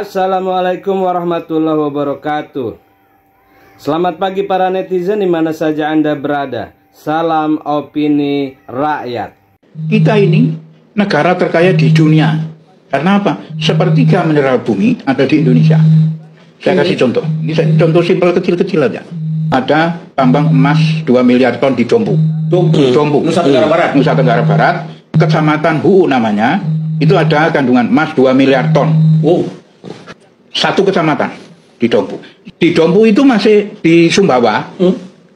Assalamualaikum warahmatullahi wabarakatuh. Selamat pagi para netizen di mana saja Anda berada. Salam opini rakyat. Kita ini negara terkaya di dunia. Karena apa? Sepertiga mineral bumi ada di Indonesia. Saya kasih contoh. Ini contoh simpel kecil-kecil aja. Ada tambang emas 2 miliar ton di Dompu. Dompu. Nusa Tenggara Barat. Nusa Tenggara Barat. Kecamatan Huu namanya. Itu ada kandungan emas 2 miliar ton. Satu kecamatan di Dompu. Di Dompu itu masih di Sumbawa.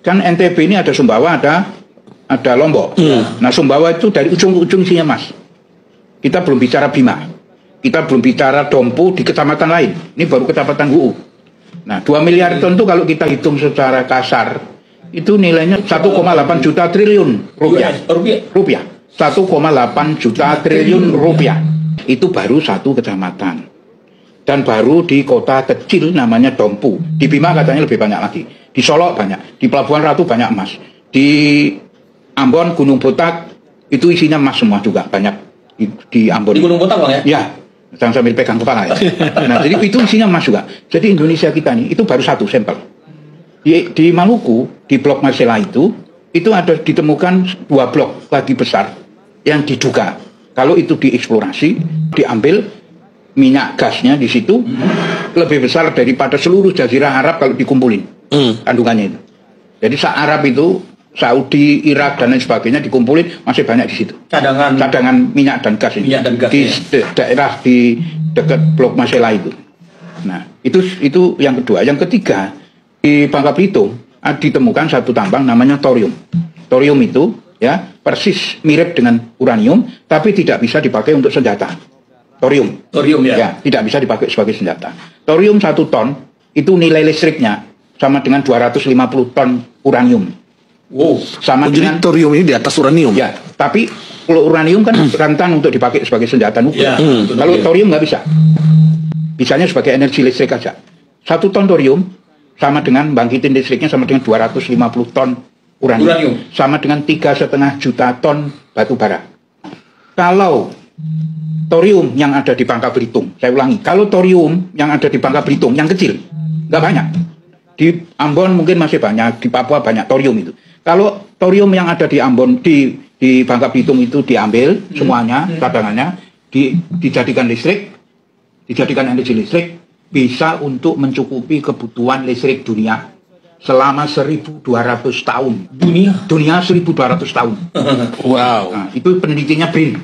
Kan NTB ini ada Sumbawa, ada Lombok. Nah, Sumbawa itu dari ujung ke ujung isinya emas. Kita belum bicara Bima. Kita belum bicara Dompu di kecamatan lain. Ini baru kecamatan Huu. Nah, 2 miliar ton itu kalau kita hitung secara kasar, itu nilainya 1,8 juta triliun rupiah. 1,8 juta triliun rupiah. Itu baru satu kecamatan. Dan baru di kota kecil namanya Dompu. Di Bima katanya lebih banyak lagi. Di Solok banyak. Di Pelabuhan Ratu banyak emas. Di Ambon, Gunung Botak, itu isinya emas semua juga. Banyak di Ambon. Di Gunung Botak bang ya? Ya. Jangan sambil pegang kepala ya. Nah, jadi itu isinya emas juga. Jadi Indonesia kita ini, itu baru satu sampel. Di Maluku, di blok Marcella itu ada ditemukan 2 blok lagi besar yang diduga. Kalau itu dieksplorasi, diambil minyak gasnya di situ lebih besar daripada seluruh jazirah Arab kalau dikumpulin kandungannya itu. Jadi Arab itu, Saudi, Irak dan lain sebagainya dikumpulin masih banyak di situ. Cadangan minyak dan gas ini. Di daerah di dekat blok Marcella itu. Nah, itu yang kedua. Yang ketiga, di Bangka Belitung ditemukan satu tambang namanya thorium. Thorium itu ya persis mirip dengan uranium tapi tidak bisa dipakai untuk senjata. Thorium ya, tidak bisa dipakai sebagai senjata. Thorium 1 ton itu nilai listriknya sama dengan 250 ton uranium. Sama dengan thorium ini di atas uranium. Ya, tapi kalau uranium kan rentan untuk dipakai sebagai senjata nuklir. Kalau thorium nggak bisa. Bisanya sebagai energi listrik aja. 1 ton thorium sama dengan bangkitin listriknya sama dengan 250 ton uranium. Sama dengan 3,5 juta ton batu bara. Kalau thorium yang ada di Bangka Belitung, saya ulangi, kalau thorium yang ada di Bangka Belitung yang kecil, nggak banyak. Di Ambon mungkin masih banyak, di Papua banyak thorium itu. Kalau thorium yang ada di Ambon, di Bangka Belitung itu diambil semuanya, cadangannya, dijadikan listrik, dijadikan energi listrik, bisa untuk mencukupi kebutuhan listrik dunia selama 1.200 tahun. Dunia 1.200 tahun. Wow. Nah, itu penelitinya BRIN,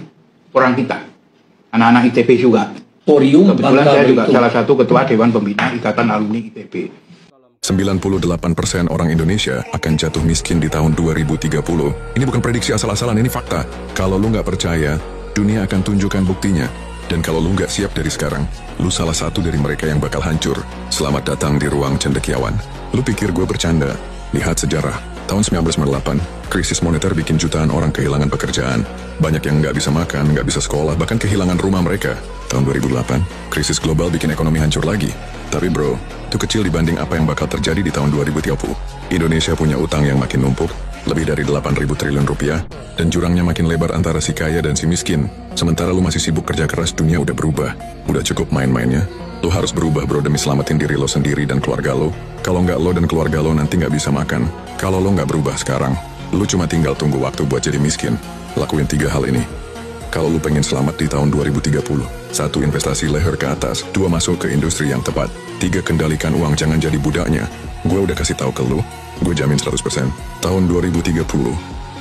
orang kita. Anak-anak ITB juga. Thorium. Kebetulan saya juga salah satu ketua Dewan Pembina Ikatan Alumni ITB. 98% orang Indonesia akan jatuh miskin di tahun 2030. Ini bukan prediksi asal-asalan, ini fakta. Kalau lu nggak percaya, dunia akan tunjukkan buktinya. Dan kalau lu nggak siap dari sekarang, lu salah satu dari mereka yang bakal hancur. Selamat datang di Ruang Cendekiawan. Lu pikir gue bercanda? Lihat sejarah. Tahun 1998, krisis moneter bikin jutaan orang kehilangan pekerjaan. Banyak yang nggak bisa makan, nggak bisa sekolah, bahkan kehilangan rumah mereka. Tahun 2008, krisis global bikin ekonomi hancur lagi. Tapi bro, itu kecil dibanding apa yang bakal terjadi di tahun 2030. Indonesia punya utang yang makin numpuk, lebih dari 8.000 triliun rupiah, dan jurangnya makin lebar antara si kaya dan si miskin. Sementara lu masih sibuk kerja keras, dunia udah berubah. Udah cukup main-mainnya. Lu harus berubah bro demi selamatin diri lo sendiri dan keluarga lo. Kalau nggak lo dan keluarga lo nanti nggak bisa makan. Kalau lo nggak berubah sekarang, lo cuma tinggal tunggu waktu buat jadi miskin. Lakuin 3 hal ini. Kalau lo pengen selamat di tahun 2030, 1. Investasi leher ke atas, 2. Masuk ke industri yang tepat, 3. Kendalikan uang jangan jadi budaknya. Gue udah kasih tahu ke lo, gue jamin 100%. Tahun 2030,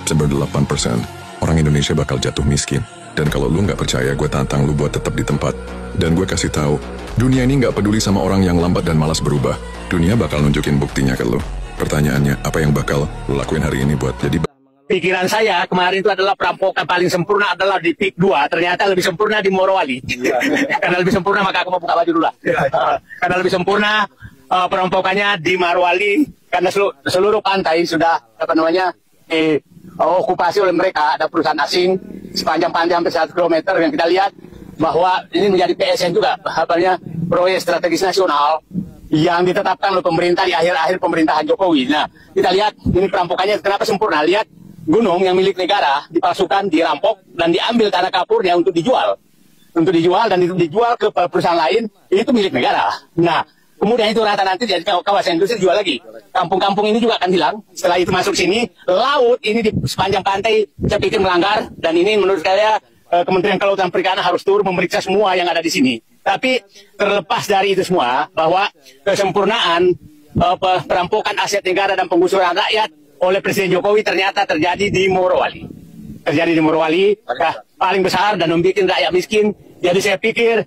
98% orang Indonesia bakal jatuh miskin. Dan kalau lo nggak percaya, gue tantang lo buat tetap di tempat. Dan gue kasih tahu, dunia ini nggak peduli sama orang yang lambat dan malas berubah. Dunia bakal nunjukin buktinya ke lo. Pertanyaannya, apa yang bakal lo lakuin hari ini buat jadi... Pikiran saya kemarin itu adalah perampokan paling sempurna adalah di PIK 2. Ternyata lebih sempurna di Morowali. Karena lebih sempurna, maka aku mau buka baju dulu lah. Karena lebih sempurna perampokannya di Morowali. Karena seluruh pantai sudah okupasi oleh mereka. Ada perusahaan asing sepanjang-panjang sampai 1 kilometer yang kita lihat bahwa ini menjadi PSN juga, proyek strategis nasional yang ditetapkan oleh pemerintah di akhir-akhir pemerintahan Jokowi. Nah, kita lihat ini perampokannya kenapa sempurna. Lihat gunung yang milik negara dipalsukan, dirampok, dan diambil tanah kapurnya untuk dijual. untuk dijual, dan itu dijual ke perusahaan lain, itu milik negara. Nah, kemudian itu rata nanti jadi kawasan industri dijual lagi. Kampung-kampung ini juga akan hilang. Setelah itu masuk sini, laut ini di sepanjang pantai saya pikir melanggar, dan ini menurut saya Kementerian Kelautan Perikanan harus turun memeriksa semua yang ada di sini. Tapi terlepas dari itu semua, bahwa kesempurnaan perampokan aset negara dan penggusuran rakyat oleh Presiden Jokowi ternyata terjadi di Morowali. Terjadi di Morowali, paling besar dan membuat rakyat miskin. Jadi saya pikir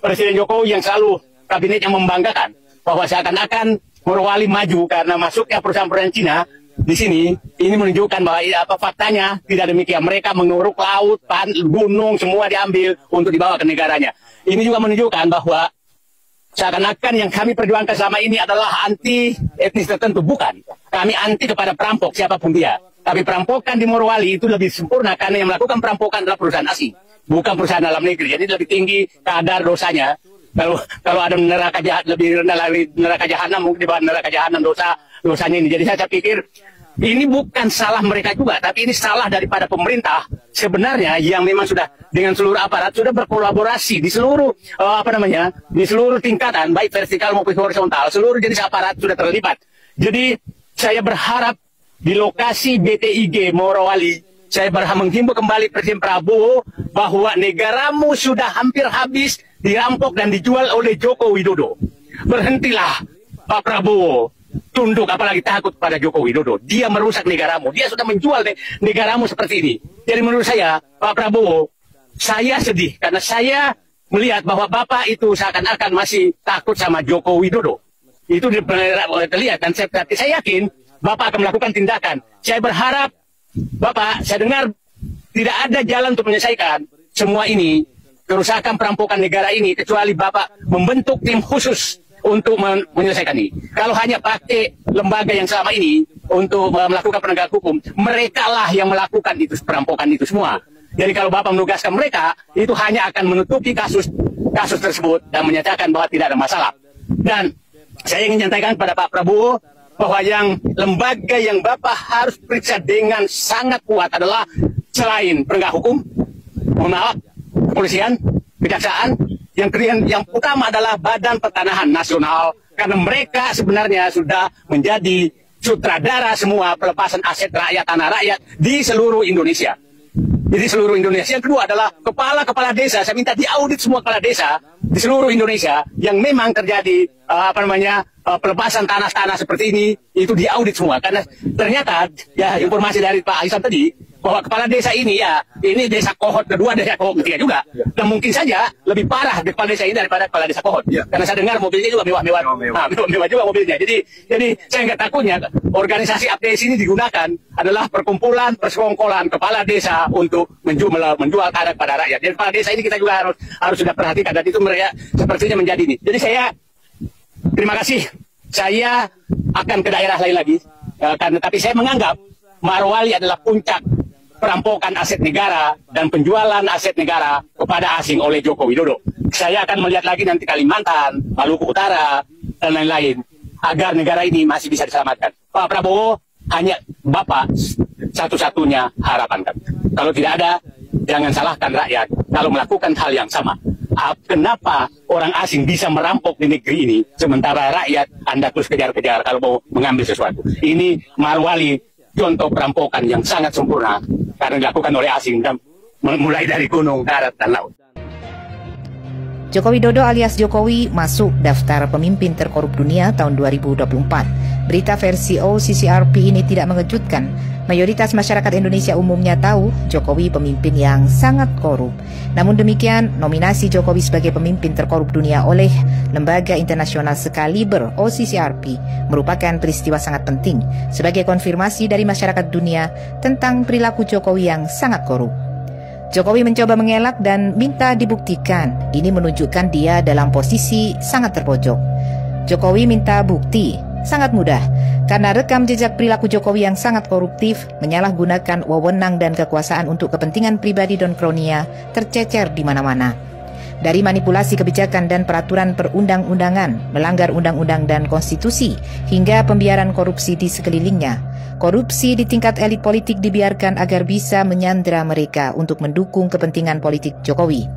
Presiden Jokowi yang selalu kabinetnya membanggakan bahwa seakan-akan Morowali maju karena masuknya perusahaan-perusahaan Cina di sini, ini menunjukkan bahwa faktanya tidak demikian. Mereka menguruk laut, gunung, semua diambil untuk dibawa ke negaranya. Ini juga menunjukkan bahwa seakan-akan yang kami perjuangkan selama ini adalah anti etnis tertentu. Bukan. Kami anti kepada perampok, siapapun dia. Tapi perampokan di Morowali itu lebih sempurna karena yang melakukan perampokan adalah perusahaan asing, bukan perusahaan dalam negeri. Jadi lebih tinggi kadar dosanya. Kalau ada neraka jahat, lebih rendah lagi neraka jahanam, mungkin di bawah neraka jahanam dosanya ini. Jadi saya pikir ini bukan salah mereka juga, tapi ini salah daripada pemerintah sebenarnya yang memang sudah dengan seluruh aparat sudah berkolaborasi di seluruh di seluruh tingkatan, baik vertikal maupun horizontal, seluruh jenis aparat sudah terlibat. Jadi saya berharap di lokasi BTIG Morowali, saya menghimbau kembali Presiden Prabowo bahwa negaramu sudah hampir habis dirampok dan dijual oleh Joko Widodo. Berhentilah Pak Prabowo tunduk, apalagi takut pada Joko Widodo. Dia merusak negaramu, dia sudah menjual negaramu seperti ini. Jadi menurut saya Pak Prabowo, saya sedih karena saya melihat bahwa Bapak itu seakan-akan masih takut sama Joko Widodo. Itu terlihat, dan saya yakin Bapak akan melakukan tindakan. Saya berharap, Bapak, saya dengar tidak ada jalan untuk menyelesaikan semua ini, kerusakan perampokan negara ini, kecuali Bapak membentuk tim khusus untuk menyelesaikan ini. Kalau hanya pakai lembaga yang selama ini untuk melakukan penegak hukum, mereka lah yang melakukan itu, perampokan itu semua. Jadi kalau Bapak menugaskan mereka, itu hanya akan menutupi kasus tersebut dan menyatakan bahwa tidak ada masalah. Dan saya ingin menyampaikan kepada Pak Prabowo, bahwa yang lembaga yang Bapak harus periksa dengan sangat kuat adalah selain penegak hukum, kepolisian, kejaksaan, yang utama adalah Badan Pertanahan Nasional, karena mereka sebenarnya sudah menjadi sutradara semua pelepasan aset rakyat, tanah rakyat di seluruh Indonesia. Jadi seluruh Indonesia. Yang kedua adalah kepala-kepala desa. Saya minta diaudit semua kepala desa di seluruh Indonesia yang memang terjadi pelepasan tanah-tanah seperti ini, itu diaudit semua. Karena ternyata ya informasi dari Pak Aisan tadi bahwa kepala desa ini ini desa kohot kedua, desa kohot ketiga juga. Dan mungkin saja lebih parah di kepala desa ini daripada kepala desa kohot. Karena saya dengar mobilnya juga mewah juga mobilnya. Jadi saya nggak takutnya organisasi APS ini digunakan adalah perkumpulan persekongkolan kepala desa untuk menjual tanah kepada rakyat. Jadi kepala desa ini kita juga harus sudah perhatikan, dan itu mereka sepertinya menjadi ini. Jadi saya terima kasih. Saya akan ke daerah lain lagi, tapi saya menganggap Morowali adalah puncak perampokan aset negara dan penjualan aset negara kepada asing oleh Joko Widodo. Saya akan melihat lagi nanti Kalimantan, Maluku Utara, dan lain-lain, agar negara ini masih bisa diselamatkan. Pak Prabowo, hanya Bapak satu-satunya harapan kami. Kalau tidak ada, jangan salahkan rakyat kalau melakukan hal yang sama. Kenapa orang asing bisa merampok di negeri ini, sementara rakyat Anda terus kejar-kejar kalau mau mengambil sesuatu. Ini Morowali, contoh perampokan yang sangat sempurna karena dilakukan oleh asing, dan mulai dari gunung, darat, dan laut. Joko Widodo alias Jokowi masuk daftar pemimpin terkorup dunia tahun 2024. Berita versi OCCRP ini tidak mengejutkan. Mayoritas masyarakat Indonesia umumnya tahu Jokowi pemimpin yang sangat korup. Namun demikian, nominasi Jokowi sebagai pemimpin terkorup dunia oleh lembaga internasional sekaliber OCCRP merupakan peristiwa sangat penting sebagai konfirmasi dari masyarakat dunia tentang perilaku Jokowi yang sangat korup. Jokowi mencoba mengelak dan minta dibuktikan. Ini menunjukkan dia dalam posisi sangat terpojok. Jokowi minta bukti. Sangat mudah, karena rekam jejak perilaku Jokowi yang sangat koruptif, menyalahgunakan wewenang dan kekuasaan untuk kepentingan pribadi dan kronia, tercecer di mana-mana. Dari manipulasi kebijakan dan peraturan perundang-undangan, melanggar undang-undang dan konstitusi, hingga pembiaran korupsi di sekelilingnya. Korupsi di tingkat elit politik dibiarkan agar bisa menyandera mereka untuk mendukung kepentingan politik Jokowi.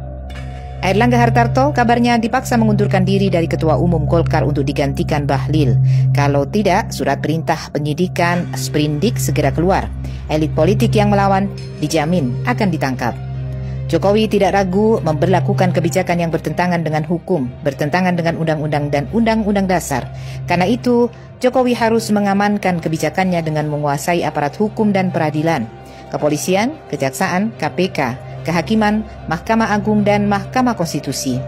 Airlangga Hartarto kabarnya dipaksa mengundurkan diri dari Ketua Umum Golkar untuk digantikan Bahlil. Kalau tidak, surat perintah penyidikan Sprindik segera keluar. Elit politik yang melawan dijamin akan ditangkap. Jokowi tidak ragu memberlakukan kebijakan yang bertentangan dengan hukum, bertentangan dengan undang-undang dan undang-undang dasar. Karena itu, Jokowi harus mengamankan kebijakannya dengan menguasai aparat hukum dan peradilan, kepolisian, kejaksaan, KPK, kehakiman, Mahkamah Agung, dan Mahkamah Konstitusi.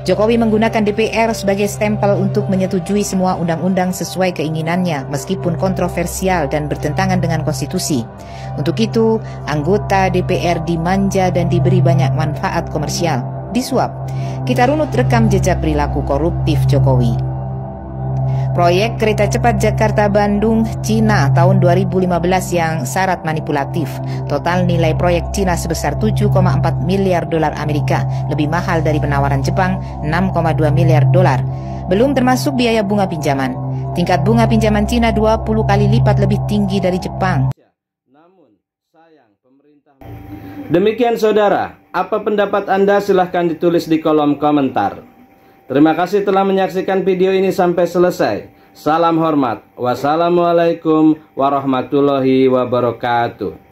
Jokowi menggunakan DPR sebagai stempel untuk menyetujui semua undang-undang sesuai keinginannya meskipun kontroversial dan bertentangan dengan konstitusi. Untuk itu, anggota DPR dimanja dan diberi banyak manfaat komersial, disuap. Kita runut rekam jejak perilaku koruptif Jokowi. Proyek kereta cepat Jakarta-Bandung Cina tahun 2015 yang syarat manipulatif. Total nilai proyek Cina sebesar 7,4 miliar dolar Amerika, lebih mahal dari penawaran Jepang 6,2 miliar dolar. Belum termasuk biaya bunga pinjaman. Tingkat bunga pinjaman Cina 20 kali lipat lebih tinggi dari Jepang. Demikian saudara, apa pendapat Anda? Silahkan ditulis di kolom komentar. Terima kasih telah menyaksikan video ini sampai selesai. Salam hormat. Wassalamualaikum warahmatullahi wabarakatuh.